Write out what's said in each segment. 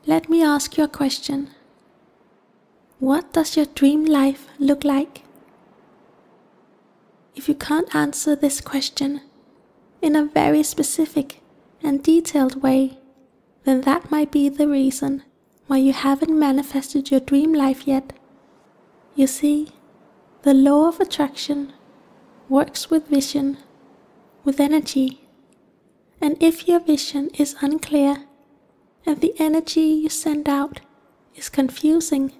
let me ask you a question. What does your dream life look like? If you can't answer this question in a very specific and detailed way, then that might be the reason why you haven't manifested your dream life yet. You see, the law of attraction works with vision, with energy, and if your vision is unclear and the energy you send out is confusing,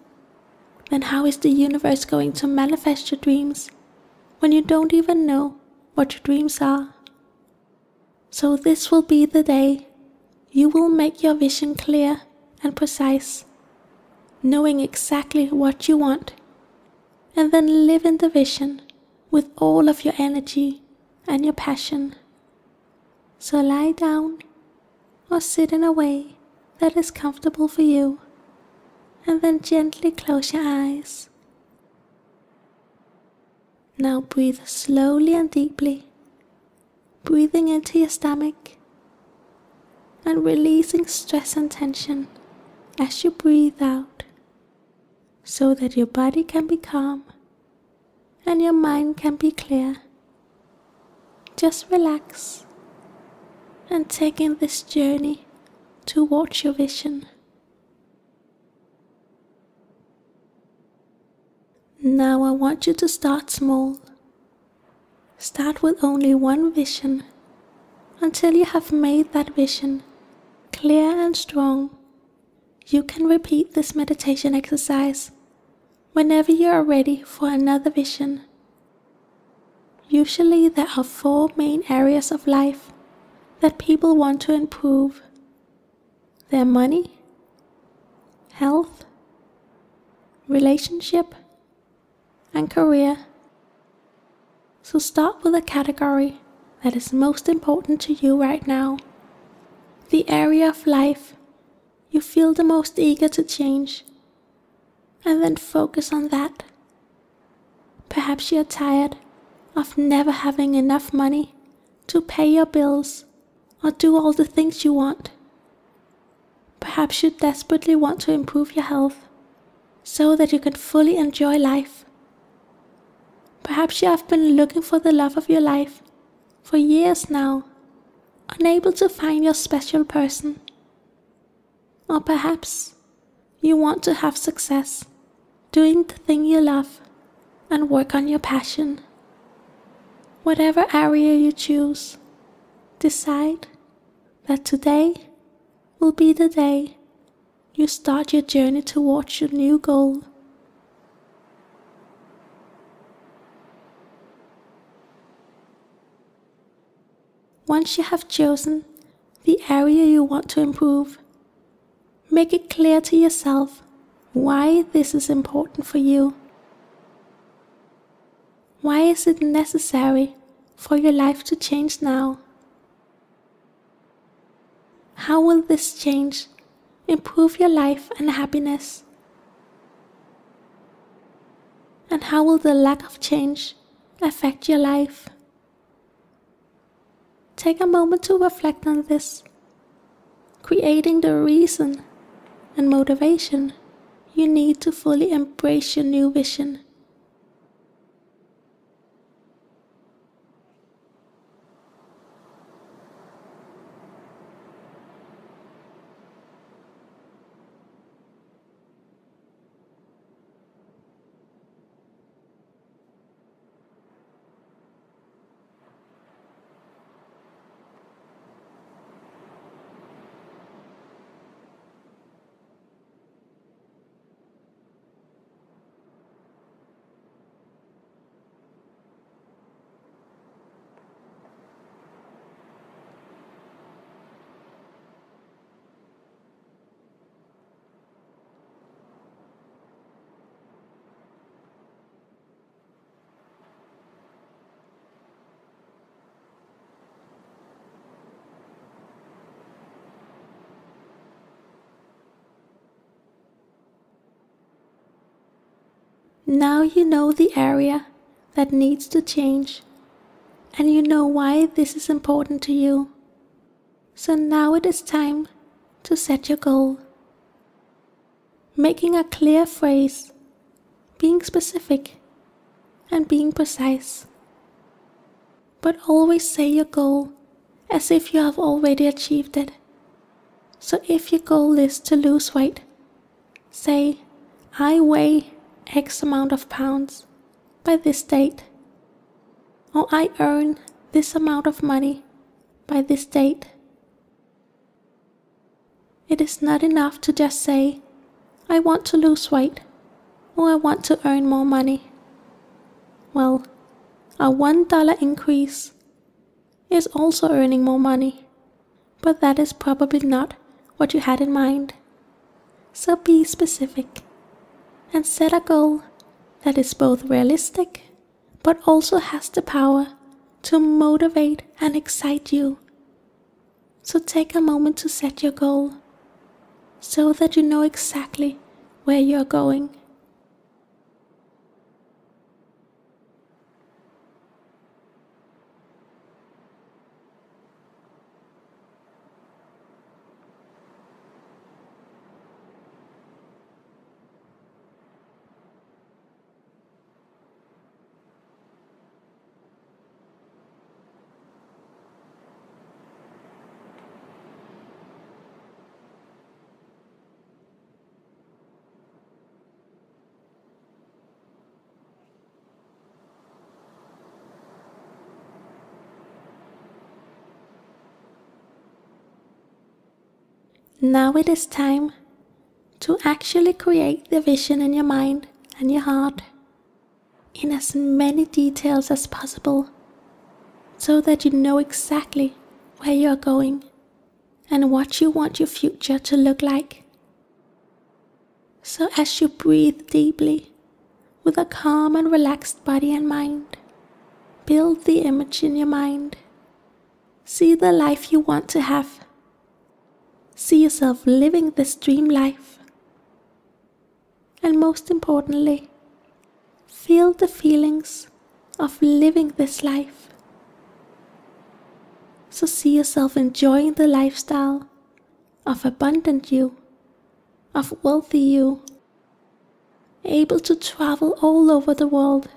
then how is the universe going to manifest your dreams when you don't even know what your dreams are? So this will be the day you will make your vision clear and precise, knowing exactly what you want, and then live in the vision with all of your energy and your passion. So lie down or sit in a way that is comfortable for you, and then gently close your eyes. Now breathe slowly and deeply, breathing into your stomach and releasing stress and tension as you breathe out, so that your body can be calm and your mind can be clear. Just relax and take in this journey towards your vision. Now I want you to start small. Start with only one vision until you have made that vision clear and strong. You can repeat this meditation exercise whenever you are ready for another vision. Usually there are 4 main areas of life that people want to improve. Their money, health, relationship, and career. So start with a category that is most important to you right now. The area of life you feel the most eager to change, and then focus on that. Perhaps you're tired of never having enough money to pay your bills or do all the things you want. Perhaps you desperately want to improve your health so that you can fully enjoy life. Perhaps you have been looking for the love of your life for years now, unable to find your special person. Or perhaps you want to have success doing the thing you love and work on your passion. Whatever area you choose, decide that today will be the day you start your journey towards your new goal. Once you have chosen the area you want to improve, make it clear to yourself why this is important for you. Why is it necessary for your life to change now? How will this change improve your life and happiness? And how will the lack of change affect your life? Take a moment to reflect on this, creating the reason and motivation you need to fully embrace your new vision. Now you know the area that needs to change, and you know why this is important to you. So now it is time to set your goal. making a clear phrase, being specific, and being precise. But always say your goal as if you have already achieved it. So if your goal is to lose weight, say, I weigh X amount of pounds by this date, or I earn this amount of money by this date. It is not enough to just say, I want to lose weight, or I want to earn more money. Well, a $1 increase is also earning more money, but that is probably not what you had in mind. So be specific and set a goal that is both realistic but also has the power to motivate and excite you. So take a moment to set your goal so that you know exactly where you're going. Now it is time to actually create the vision in your mind and your heart in as many details as possible so that you know exactly where you are going and what you want your future to look like. So as you breathe deeply with a calm and relaxed body and mind, build the image in your mind. See the life you want to have. See yourself living this dream life. And most importantly, feel the feelings of living this life. So see yourself enjoying the lifestyle of abundant you, of wealthy you, able to travel all over the world,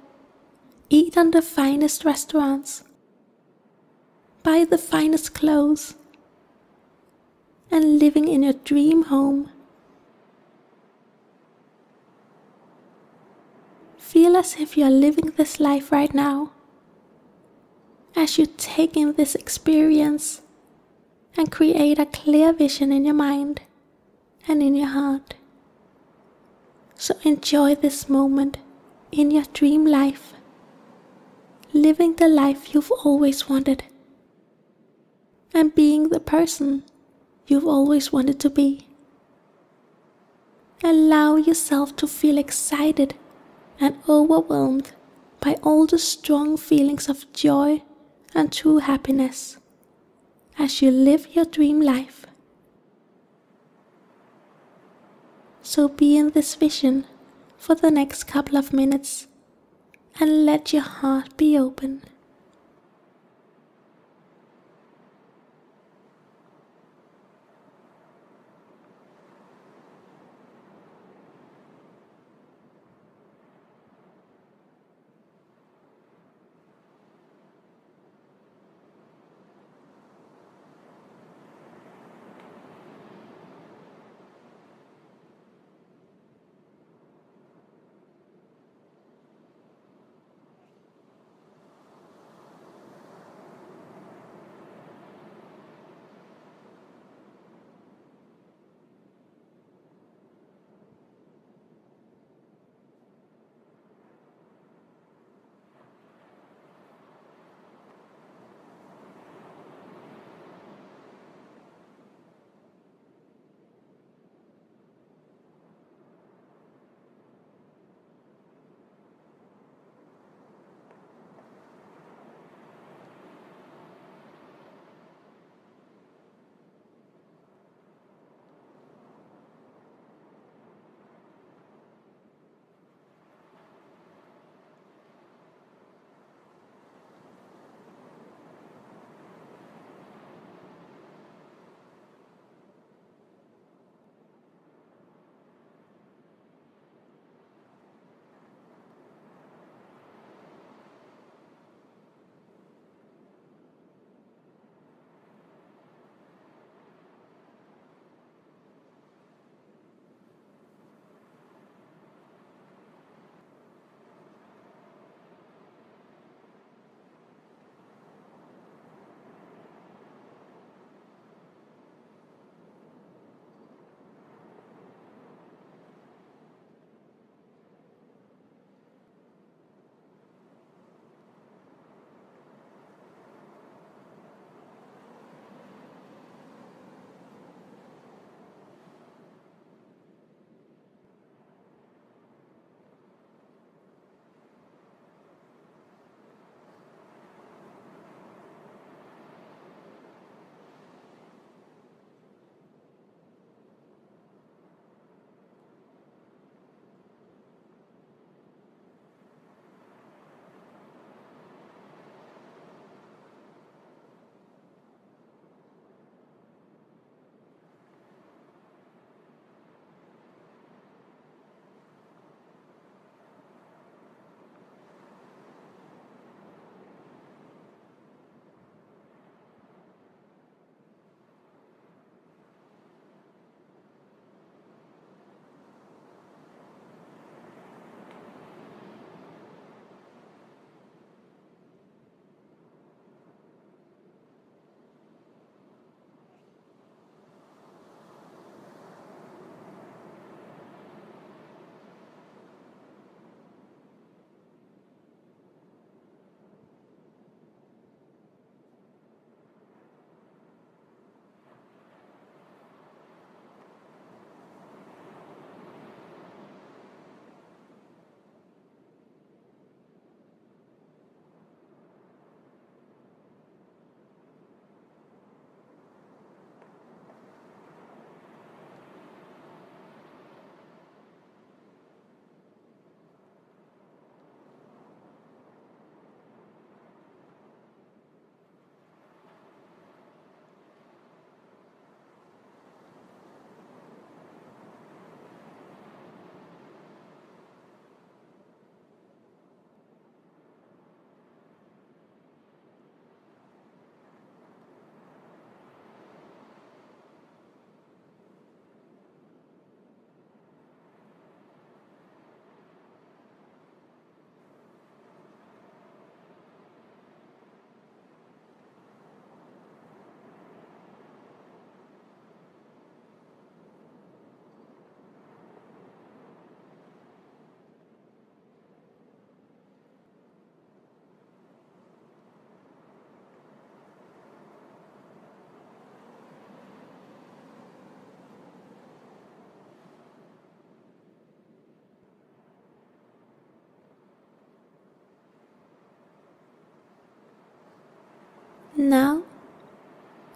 eat on the finest restaurants, buy the finest clothes, and living in your dream home. Feel as if you are living this life right now, as you take in this experience and create a clear vision in your mind and in your heart. So enjoy this moment in your dream life, living the life you've always wanted, and being the person you've always wanted to be. Allow yourself to feel excited and overwhelmed by all the strong feelings of joy and true happiness as you live your dream life. So be in this vision for the next couple of minutes and let your heart be open.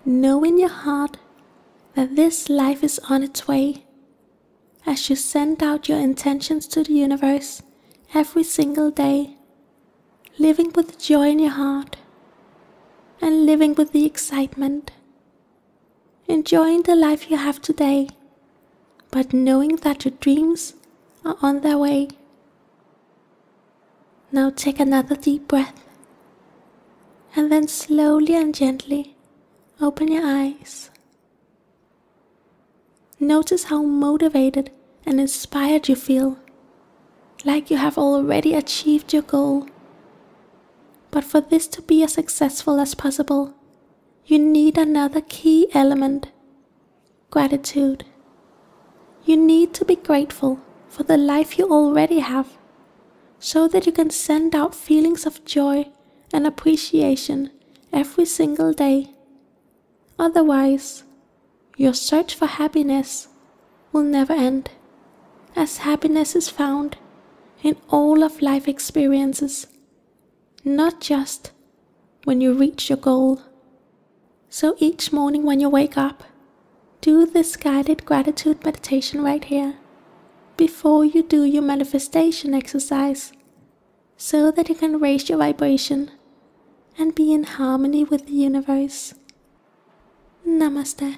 Know in your heart that this life is on its way as you send out your intentions to the universe every single day, living with joy in your heart and living with the excitement, enjoying the life you have today, but knowing that your dreams are on their way. Now take another deep breath and then slowly and gently open your eyes. Notice how motivated and inspired you feel, like you have already achieved your goal. But for this to be as successful as possible, you need another key element: gratitude. You need to be grateful for the life you already have, so that you can send out feelings of joy and appreciation every single day. Otherwise, your search for happiness will never end, as happiness is found in all of life experiences, not just when you reach your goal. So each morning when you wake up, do this guided gratitude meditation right here, before you do your manifestation exercise, so that you can raise your vibration and be in harmony with the universe. Namaste.